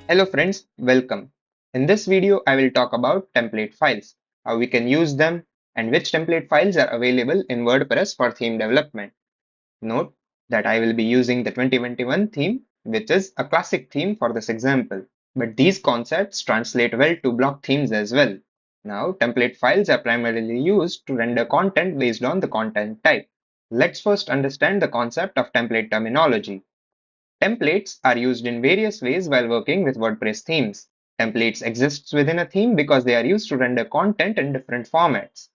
Hello friends, welcome. In this video, I will talk about template files, how we can use them, and which template files are available in WordPress for theme development. Note that I will be using the 2021 theme, which is a classic theme for this example. But these concepts translate well to block themes as well. Now, template files are primarily used to render content based on the content type. Let's first understand the concept of template terminology. Templates are used in various ways while working with WordPress themes. Templates exist within a theme because they are used to render content in different formats.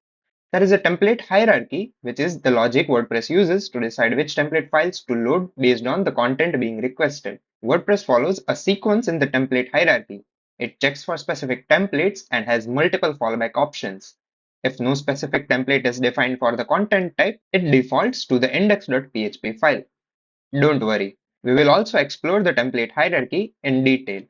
There is a template hierarchy, which is the logic WordPress uses to decide which template files to load based on the content being requested. WordPress follows a sequence in the template hierarchy. It checks for specific templates and has multiple fallback options. If no specific template is defined for the content type, it defaults to the index.php file. Don't worry, we will also explore the template hierarchy in detail.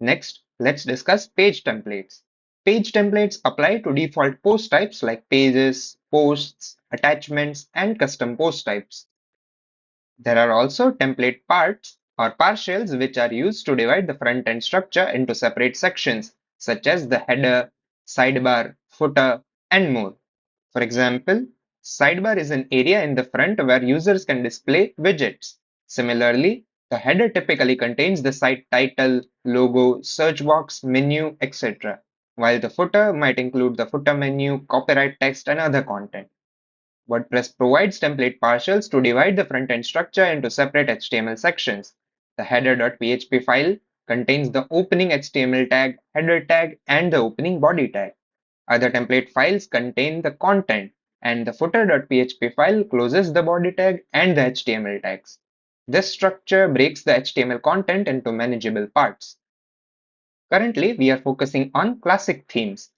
Next, let's discuss page templates. Page templates apply to default post types like pages, posts, attachments, and custom post types. There are also template parts or partials which are used to divide the front-end structure into separate sections, such as the header, sidebar, footer, and more. For example, sidebar is an area in the front where users can display widgets. Similarly, the header typically contains the site title, logo, search box, menu, etc., while the footer might include the footer menu, copyright text, and other content. WordPress provides template partials to divide the front-end structure into separate HTML sections. The header.php file contains the opening HTML tag, header tag, and the opening body tag. Other template files contain the content, and the footer.php file closes the body tag and the HTML tags. This structure breaks the HTML content into manageable parts. Currently, we are focusing on classic themes.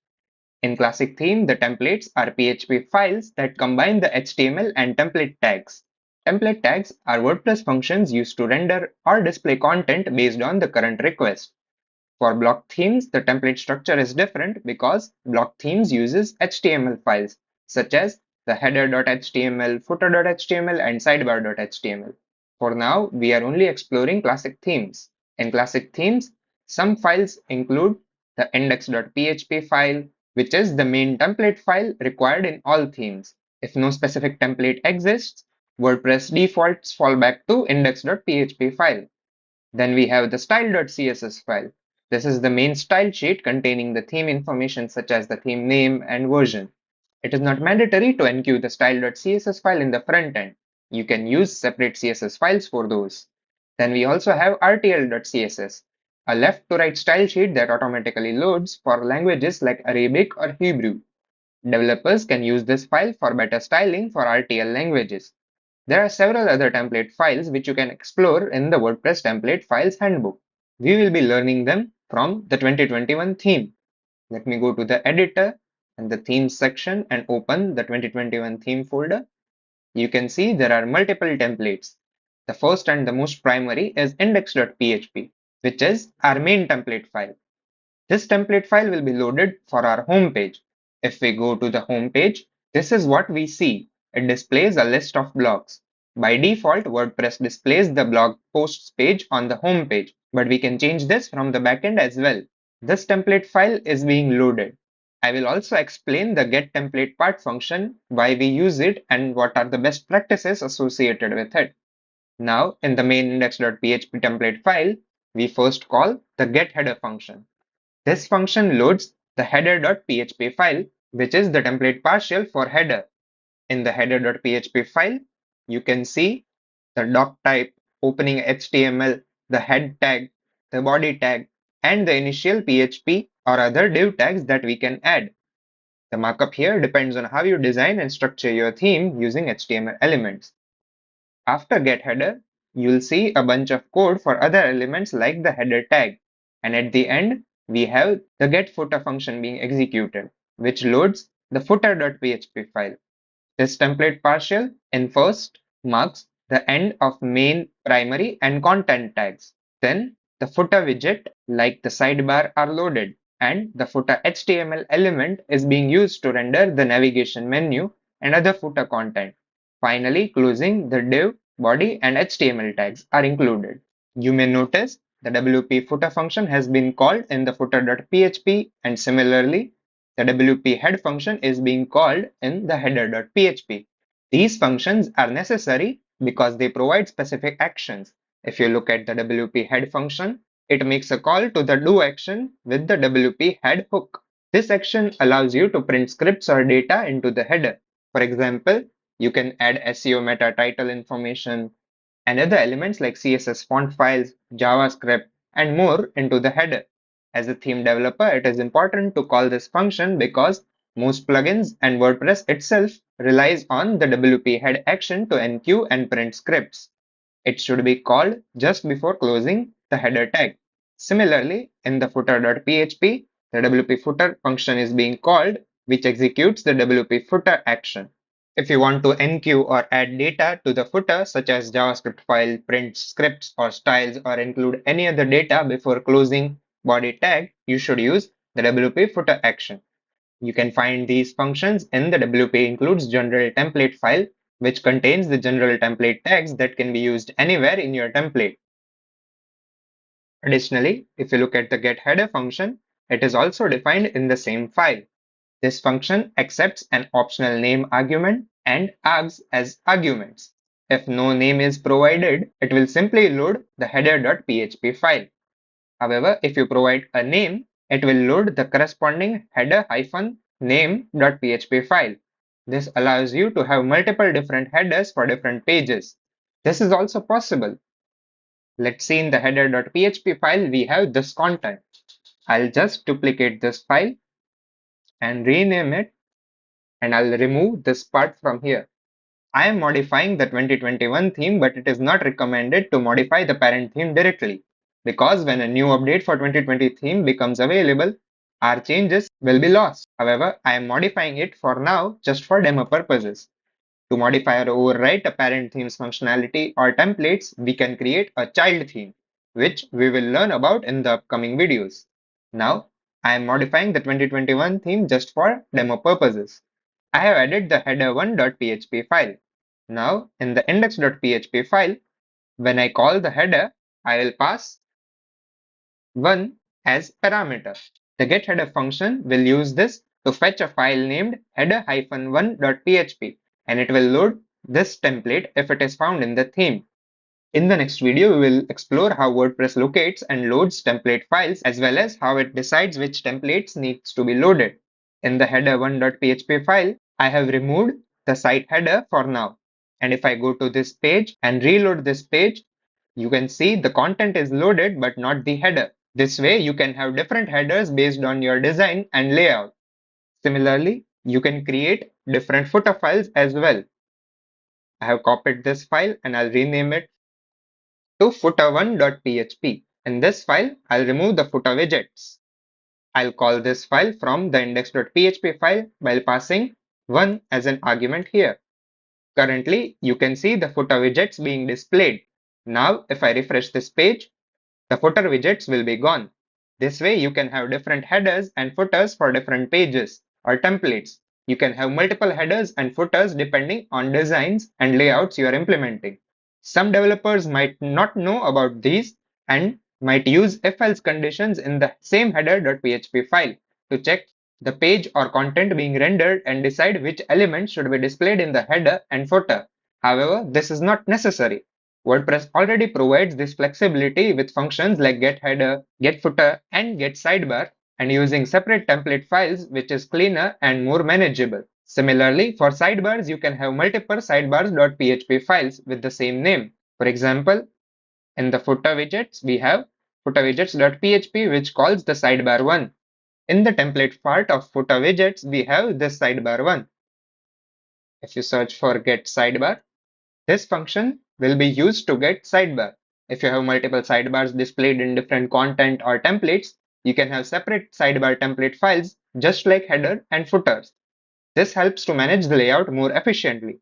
In classic theme, the templates are PHP files that combine the HTML and template tags. Template tags are WordPress functions used to render or display content based on the current request. For block themes, the template structure is different because block themes uses HTML files such as the header.html, footer.html, and sidebar.html. For now, we are only exploring classic themes. In classic themes, some files include the index.php file, which is the main template file required in all themes. If no specific template exists, WordPress defaults fall back to index.php file. Then we have the style.css file. This is the main style sheet containing the theme information such as the theme name and version. It is not mandatory to enqueue the style.css file in the front end. You can use separate CSS files for those. Then we also have rtl.css, a left to right style sheet that automatically loads for languages like Arabic or Hebrew. Developers can use this file for better styling for RTL languages. There are several other template files which you can explore in the WordPress template files handbook. We will be learning them from the 2021 theme. Let me go to the editor and the themes section and open the 2021 theme folder. You can see there are multiple templates. The first and the most primary is index.php, which is our main template file. This template file will be loaded for our home page. If we go to the home page, this is what we see. It displays a list of blogs. By default, WordPress displays the blog posts page on the home page, but we can change this from the backend as well. This template file is being loaded. I will also explain the getTemplatePart function, why we use it, and what are the best practices associated with it. Now, in the main index.php template file, we first call the getHeader function. This function loads the header.php file, which is the template partial for header. In the header.php file, you can see the doc type, opening HTML, the head tag, the body tag, and the initial PHP or other div tags that we can add. The markup here depends on how you design and structure your theme using HTML elements. After getHeader, you'll see a bunch of code for other elements like the header tag. And at the end, we have the getFooter function being executed, which loads the footer.php file. This template partial in first marks the end of main, primary, and content tags. Then the footer widget like the sidebar are loaded, and the footer HTML element is being used to render the navigation menu and other footer content. Finally, closing the div, body, and HTML tags are included. You may notice the WP footer function has been called in the footer.php, and similarly, the WP head function is being called in the header.php. These functions are necessary because they provide specific actions. If you look at the WP head function, it makes a call to the do action with the WP head hook. This action allows you to print scripts or data into the header. For example, you can add SEO meta title information and other elements like CSS font files, JavaScript, and more into the header. As a theme developer, it is important to call this function because most plugins and WordPress itself relies on the WP head action to enqueue and print scripts. It should be called just before closing the header tag. Similarly, in the footer.php, the WP footer function is being called, which executes the WP footer action. If you want to enqueue or add data to the footer, such as JavaScript file, print scripts or styles, or include any other data before closing body tag, you should use the WP footer action. You can find these functions in the WP includes general template file, which contains the general template tags that can be used anywhere in your template. Additionally, if you look at the getHeader function, it is also defined in the same file. This function accepts an optional name argument and args as arguments. If no name is provided, it will simply load the header.php file. However, if you provide a name, it will load the corresponding header-name.php file. This allows you to have multiple different headers for different pages. This is also possible. Let's see in the header.php file we have this content. I'll just duplicate this file and rename it, and I'll remove this part from here. I am modifying the 2021 theme, but it is not recommended to modify the parent theme directly, because when a new update for 2020 theme becomes available, our changes will be lost. However, I am modifying it for now just for demo purposes. To modify or overwrite a parent theme's functionality or templates, we can create a child theme, which we will learn about in the upcoming videos. Now, I am modifying the 2021 theme just for demo purposes. I have added the header1.php file. Now, in the index.php file, when I call the header, I will pass 1 as parameter. The getHeader function will use this to fetch a file named header-1.php, and it will load this template if it is found in the theme. In the next video, we will explore how WordPress locates and loads template files, as well as how it decides which templates needs to be loaded. In the header1.php file, I have removed the site header for now. And if I go to this page and reload this page, you can see the content is loaded but not the header. This way, you can have different headers based on your design and layout. Similarly, you can create different footer files as well. I have copied this file and I'll rename it to footer1.php. In this file, I'll remove the footer widgets. I'll call this file from the index.php file while passing 1 as an argument here. Currently, you can see the footer widgets being displayed. Now, if I refresh this page, the footer widgets will be gone. This way, you can have different headers and footers for different pages or templates. You can have multiple headers and footers depending on designs and layouts you are implementing. Some developers might not know about these and might use if-else conditions in the same header.php file to check the page or content being rendered and decide which elements should be displayed in the header and footer. However, this is not necessary. WordPress already provides this flexibility with functions like getHeader, getFooter, and getSidebar, and using separate template files, which is cleaner and more manageable. Similarly, for sidebars, you can have multiple sidebars.php files with the same name. For example, in the footer widgets, we have footerwidgets.php, which calls the sidebar 1. In the template part of footer widgets, we have this sidebar 1. If you search for get sidebar, this function will be used to get sidebar. If you have multiple sidebars displayed in different content or templates, you can have separate sidebar template files just like header and footers. This helps to manage the layout more efficiently.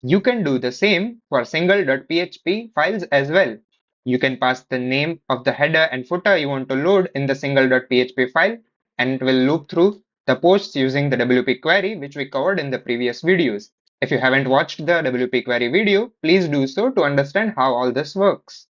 You can do the same for single.php files as well. You can pass the name of the header and footer you want to load in the single.php file, and it will loop through the posts using the WP query, which we covered in the previous videos. If you haven't watched the WP query video, please do so to understand how all this works.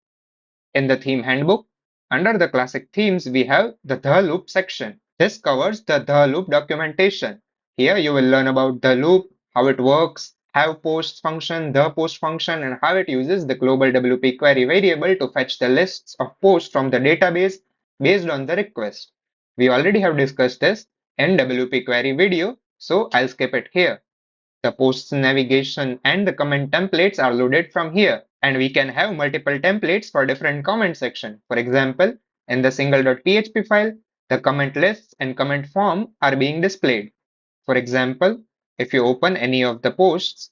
In the theme handbook, Under the classic themes, we have the loop section. This covers the loop documentation. Here you will learn about the loop, how it works, have posts function, the post function, and how it uses the global WP query variable to fetch the lists of posts from the database based on the request. We already have discussed this in WP query video, so I'll skip it here. The posts navigation and the comment templates are loaded from here, and we can have multiple templates for different comment section. For example, in the single.php file, the comment lists and comment form are being displayed. For example, if you open any of the posts,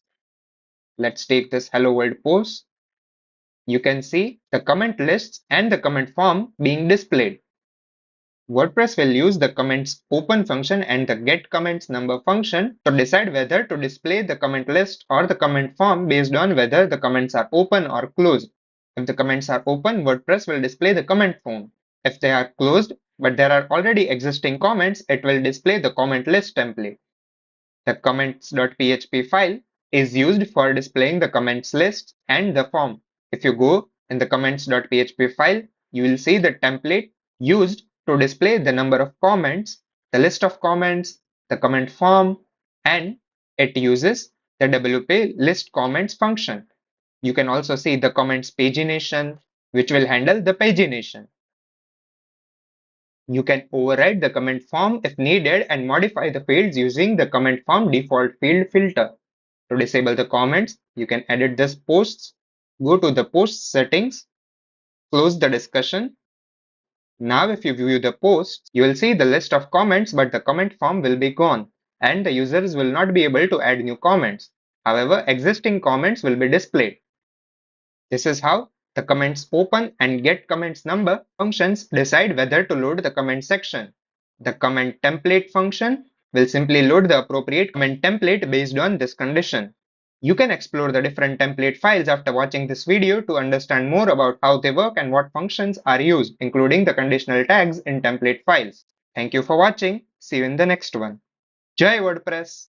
let's take this hello world post, you can see the comment lists and the comment form being displayed. WordPress will use the comments open function and the get comments number function to decide whether to display the comment list or the comment form based on whether the comments are open or closed. If the comments are open, WordPress will display the comment form. If they are closed, but there are already existing comments, it will display the comment list template. The comments.php file is used for displaying the comments list and the form. If you go in the comments.php file, you will see the template used to display the number of comments, the list of comments, the comment form, and it uses the WP list comments function. You can also see the comments pagination, which will handle the pagination. You can override the comment form if needed and modify the fields using the comment form default field filter. To disable the comments, you can edit this posts, go to the post settings, close the discussion. Now if you view the posts, you will see the list of comments, but the comment form will be gone and the users will not be able to add new comments. However, existing comments will be displayed. This is how the comments open and get comments number functions decide whether to load the comment section. The comment template function will simply load the appropriate comment template based on this condition. You can explore the different template files after watching this video to understand more about how they work and what functions are used, including the conditional tags in template files. Thank you for watching. See you in the next one. Jai WordPress!